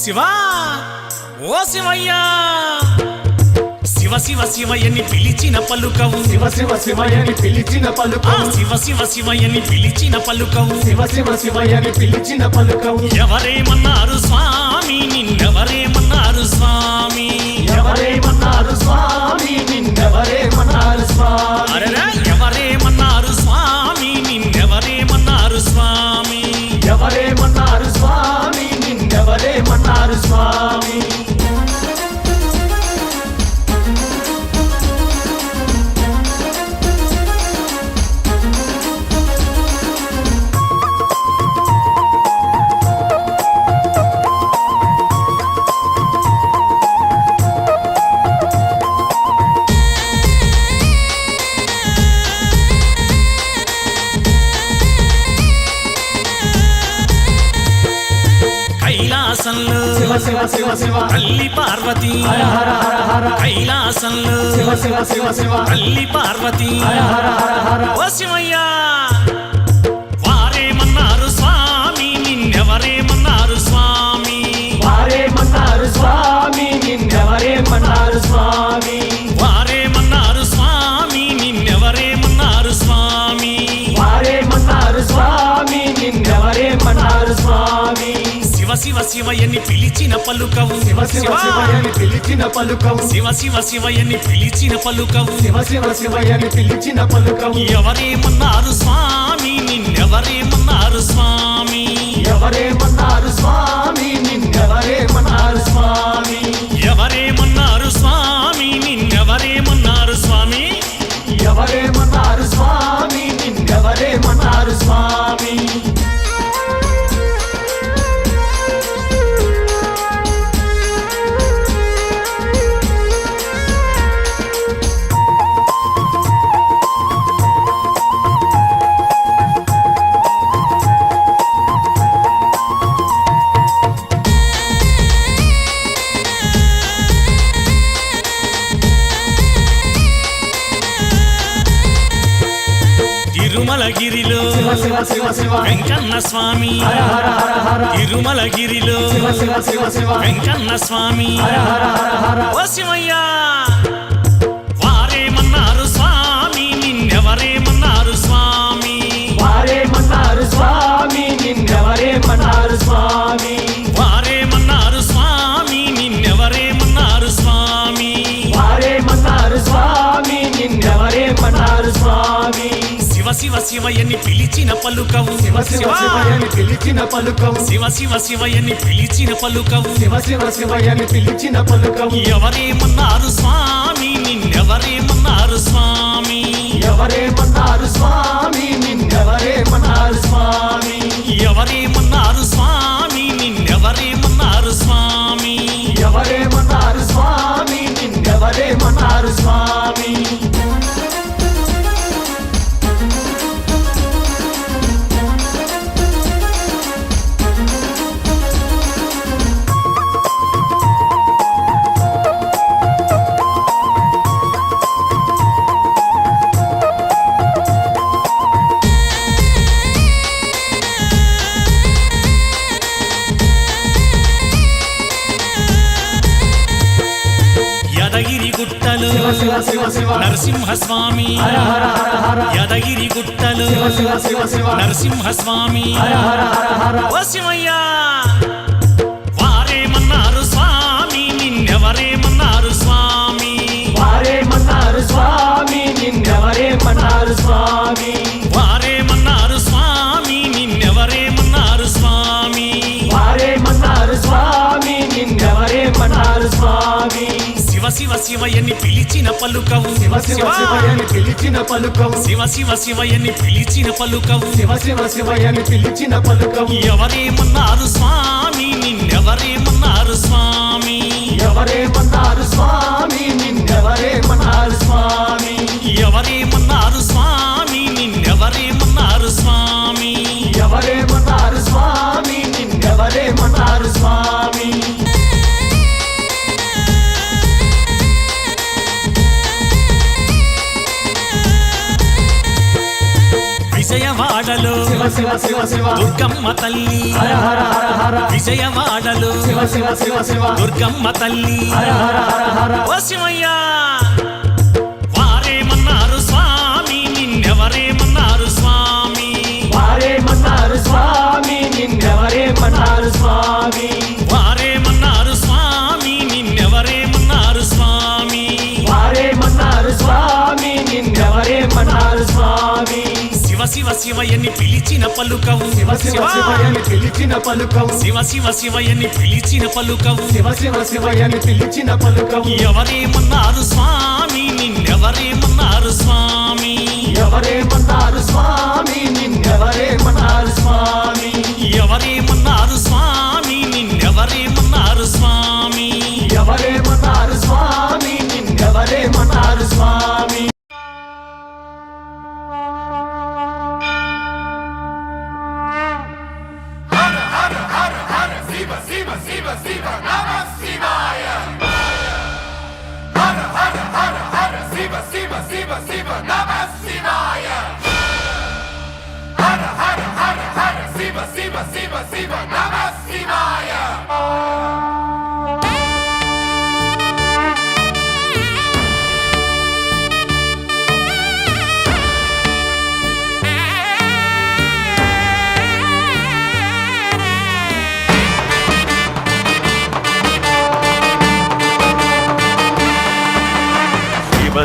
శివా ఓ శివయ్యా శివ శివ శివయ్యని పిలిచిన పలుకవు శివ శివ శివయ్యని పిలిచిన పలుకవు శివ శివ శివయ్యని పిలిచిన పలుకవు శివ శివ శివయ్యని పిలిచిన పలుకవు ఎవరేమన్నారు స్వామి నిన్నెవరేమన్నారు స్వామి ఎవరేమన్నారు స్వామి నిన్నెవరేమన్నారు స్వామి అరెరా ఎవరేమన్నారు స్వామి నిన్నెవరేమన్నారు స్వామి ఎవరేమన్నారు స్వామి నిన్నెవరేమన్నారు స్వామి కైలాసంలో శివ శివ శివ శివ తల్లి పార్వతి హర హర హర హర కైలాసంలో శివ శివ శివ శివ తల్లి పార్వతి హర హర హర హర ఓ శివయ్యా వారేమన్నారు స్వామి నిన్నెవరేమన్నారు స్వామి వారేమన్నారు స్వామి నిన్నెవరేమన్నారు స్వామి వారేమన్నారు స్వామి నిన్నెవరేమన్నారు స్వామి వారేమన్నారు స్వామి నిన్నెవరేమన్నారు స్వామి శివ శివ శివయ్యని పిలిచిన పలుకవు శివ శివ శివయ్యని పిలిచిన పలుకవు శివ శివ శివయ్యని పిలిచిన పలుకవు శివ శివ శివయ్యని పిలిచిన పలుకవు ఎవరేమన్నారు స్వామి నిన్నెవరేమన్నారు స్వామి ఎవరేమన్నారు స్వామి నిన్నెవరేమన్నారు స్వామి ఎవరేమన్నారు స్వామి నిన్నెవరేమన్నారు స్వామి ఎవరేమన్నారు స్వామి నిన్నెవరేమన్నారు స్వామి తిరుమలగిరిలో శివ శివ శివ శివ వెంకన్న స్వామి హర హర హర హర తిరుమలగిరిలో శివ శివ శివ శివ వెంకన్న స్వామి హర హర హర హర ఓ శివయ్యా వారేమన్నారు స్వామి నిన్నెవరేమన్నారు స్వామి వారేమన్నారు స్వామి నిన్నెవరేమన్నారు స్వామి వారేమన్నారు స్వామి నిన్నెవరేమన్నారు స్వామి వారేమన్నారు స్వామి నిన్నెవరేమన్నారు స్వామి శివ శివ శివయ్యని పిలిచిన పలుకవు శివ శివ శివయ్యని పిలిచిన పలుకవు శివ శివ శివయ్యని పిలిచిన పలుకవు శివ శివ శివయ్యని పిలిచిన పలుకవు ఎవరేమన్నారు స్వామి నిన్నెవరేమన్నారు స్వామి ఎవరేమన్నారు స్వామి నిన్నెవరేమన్నారు స్వామి ఎవరేమన్నారు స్వామి నిన్నెవరేమన్నారు స్వామి ఎవరేమన్నారు స్వామి నిన్నెవరేమన్నారు స్వామి యదగిరి గుట్టలు శివ శివ శివ శివ నరసింహస్వామి హర హర హర హర యదగిరి గుట్టలు శివ శివ శివ శివ నరసింహస్వామి హర హర హర హర ఓ శివయ్యా వారేమన్నారు స్వామి నిన్నెవరేమన్నారు స్వామి వారేమన్నారు స్వామి నిన్నెవరేమన్నారు స్వామి వారేమన్నారు స్వామి నిన్నెవరేమన్నారు స్వామి వారేమన్నారు స్వామి నిన్నెవరేమన్నారు స్వామి శివ శివ శివయ్యని పిలిచిన పలుకవు శివ శివ శివయ్యని పిలిచిన పలుకవు శివ శివ శివయ్యని పిలిచిన పలుకవు శివ శివ శివయ్యని పిలిచిన పలుకవు ఎవరేమన్నారు స్వామి నిన్నెవరేమన్నారు స్వామి ఎవరేమన్నారు స్వామి నిన్నెవరేమన్నారు స్వామి ఎవరేమన్నారు స్వామి నిన్నెవరేమన్నారు స్వామి ఎవరేమన్నారు స్వామి నిన్నెవరేమన్నారు స్వామి విజయవాడలో శివ శివ శివ శివ దుర్గమ్మ తల్లి హర హర హర హర విజయవాడలో శివ శివ శివ శివ దుర్గమ్మ తల్లి హర హర హర హర ఓ శివయ్య వారేమన్నారు స్వామి నిన్నెవరేమన్నారు స్వామి వారేమన్నారు స్వామి నిన్నెవరేమన్నారు స్వామి వారేమన్నారు స్వామి నిన్నెవరేమన్నారు స్వామి వారేమన్నారు స్వామి నిన్నెవరేమన్నారు స్వామి శివ శివ శివయ్యని పిలిచిన పలుకవు శివ శివ శివయని పిలిచిన పలుకవు శివ శివ శివయ్యని పిలిచిన పలుకవు శివ శివ శివయని పిలిచిన పలుకవు ఎవరేమన్నారు స్వామి నిన్నెవరేమన్నారు స్వామి ఎవరేమన్నారు స్వామి నిన్నెవరేమన్నారు స్వామి ఎవరేమన్నారు స్వామి నిన్నెవరేమన్నారు స్వామి ఎవరేమన్నారు స్వామి నిన్నెవరేమన్నారు స్వామి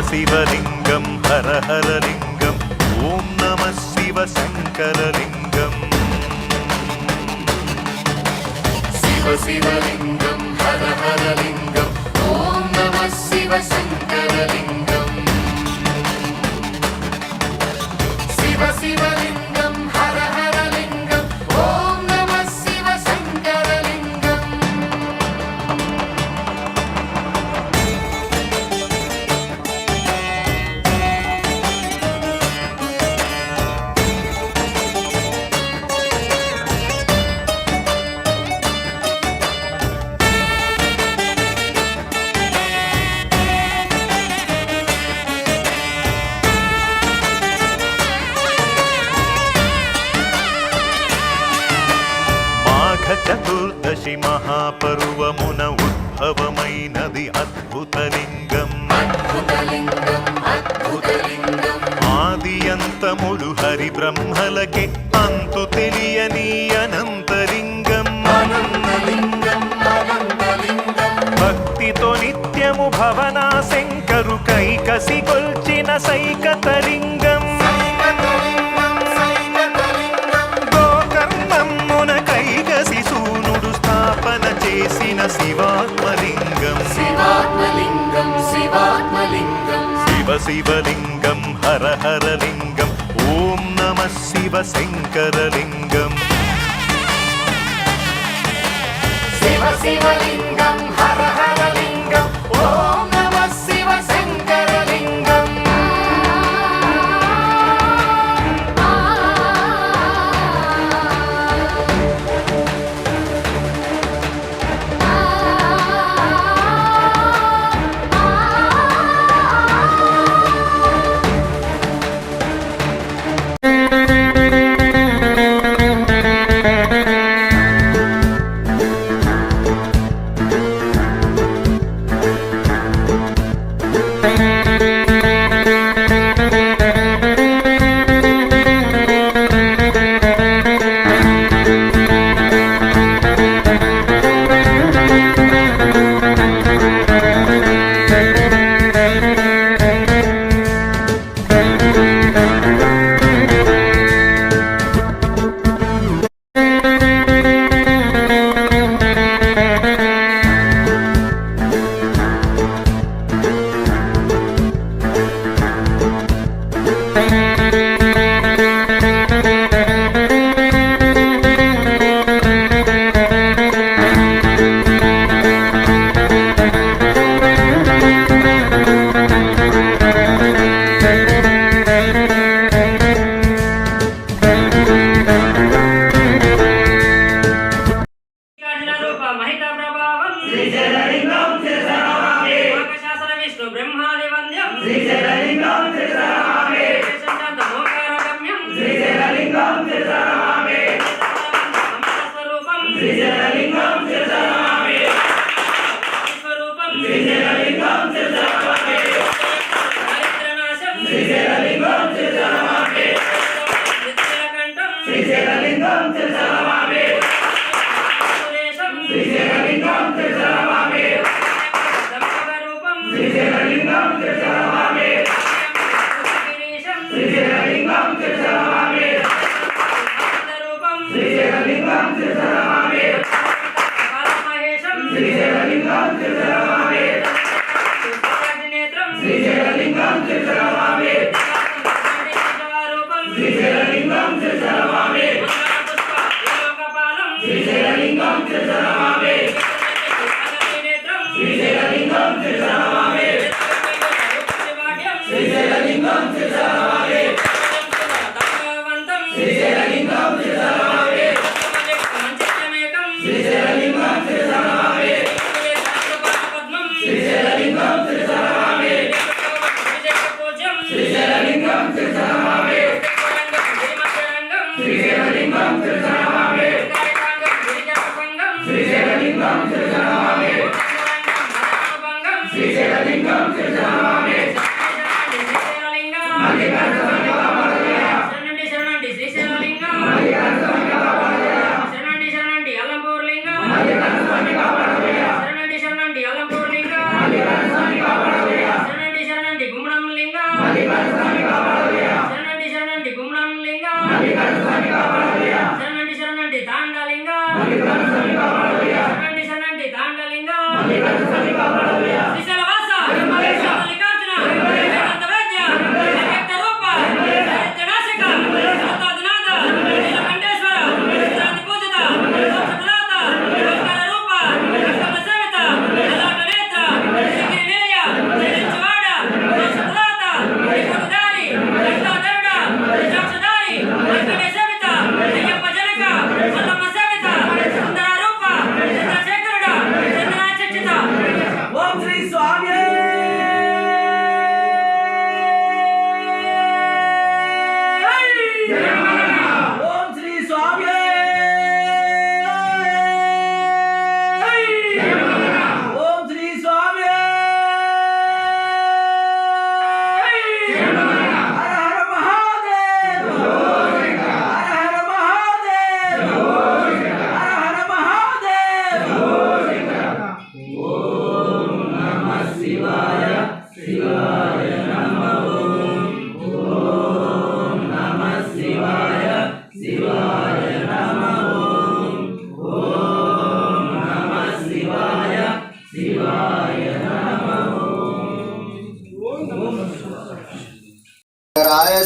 శివలింగం హర హర లింగం ఓం నమ శివ శంకరలింగం శివలింగం హర హర లింగం ఓం నమ శివ శంకరలింగం శివలింగం హర హర లింగం ఓం నమ శివ శంకరలింగం చతుర్దశి మహాపర్వమున ఉద్భవమైనది అద్భుతలింగం ఆది అంతములు హరి బ్రహ్మలకే అంతు తెలియని అనంతలింగం భక్తితో నిత్యము భవనా శంకరు కైకసి కొల్చిన సైకతలింగం చేసిన శివాత్మలింగం శివలింగం హర హర లింగం ఓం నమ శివ శంకరలింగం శివలింగం హర హర లింగం ఓం నమ శివ శంకరలింగం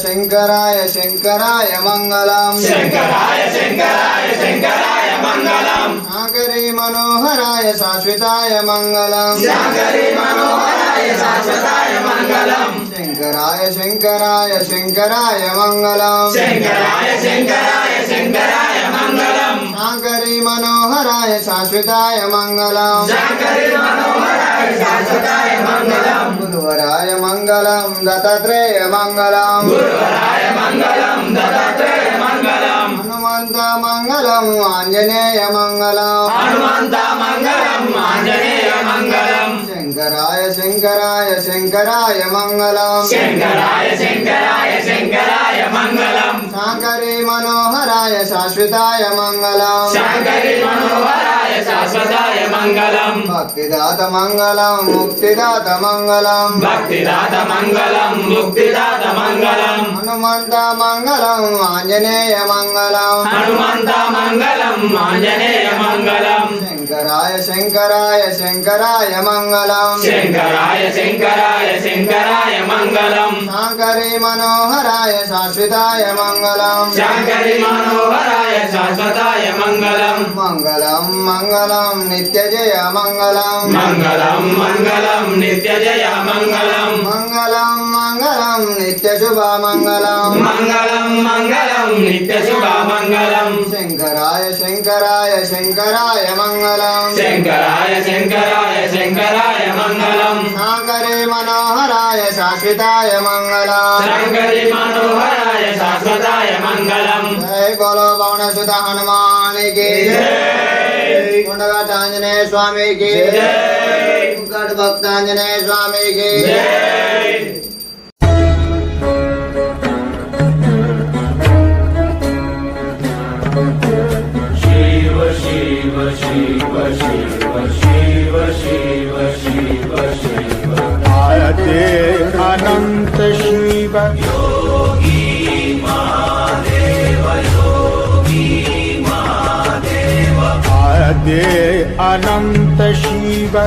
శంకరాయ శంకరాయ మంగళం శంకరాయ శంకరాయ శంకరాయ మంగళం శాంకరీ మనోహరాయ శాశ్వతాయ మంగళం శాంకరీ మనోహరాయ శాశ్వతాయ మంగళం శంకరాయ శంకరాయ శంకరాయ మంగళం శంకరాయ శంకరాయ శంకరాయ మంగళం శాంకరీ మనోహరాయ శాశ్వతాయ మంగళం శాంకరీ మనోహరాయ శాశ్వతాయ మంగళం గురువరాయ మంగళం దత్తాత్రేయ మంగళం గురువరాయ మంగళం దత్తాత్రేయ మంగళం హనుమంత మంగళం ఆంజనేయ మంగళం హనుమంత మంగళం ఆంజనేయ మంగళం శంకరాయ శంకరాయ శంకరాయ మంగళం శంకరాయ శంకరాయ శంకరాయ మంగళం శాంకరీ మనోహరాయ శాశ్వతాయ మంగళం శాంకరీ మనోహరాయ శాశ్వతాయ మంగళం భక్తిదాత మంగళం ముక్తిదాత మంగళం భక్తిదాత మంగళం ముక్తిదాత మంగళం హనుమంత మంగళం ఆంజనేయ మంగళం హనుమంత మంగళం ఆంజనేయ మంగళం శంకరాయ శంకరాయ శంకరాయ మంగళం శంకరాయ శంకరాయ శంకరాయ మంగళం శాంకరీ మనోహరాయ శాశ్వతాయ మంగళం శాంకరీ మనోహరాయ శాశ్వతాయ మంగళం మంగళం మంగళం నిత్య జయ మంగళం మంగళం మంగళం నిత్య జయ మంగళం మంగళం మంగళం నిత్య శుభ మంగళం మంగళం మంగళం నిత్య శుభ మంగళం శంకరాయ శంకరాయ శంకరాయ మంగళం శంకరాయ శంకరాయ శంకరాయ మంగళం శాంకరీ మనోహరాయ శాశ్వతాయ మంగళం శాంకరీ మనోహరాయ శాశ్వతాయ మంగళం జై బోలో పవన సుత హనుమానికి కొండగట్ట ఆంజనేయ స్వామికి గడు భక్త ఆంజనేయ స్వామికి జై शिव शिव शिव शिव शिव शिव शिव आदे अनंत शिव योगी महादेव आदे अनंत शिव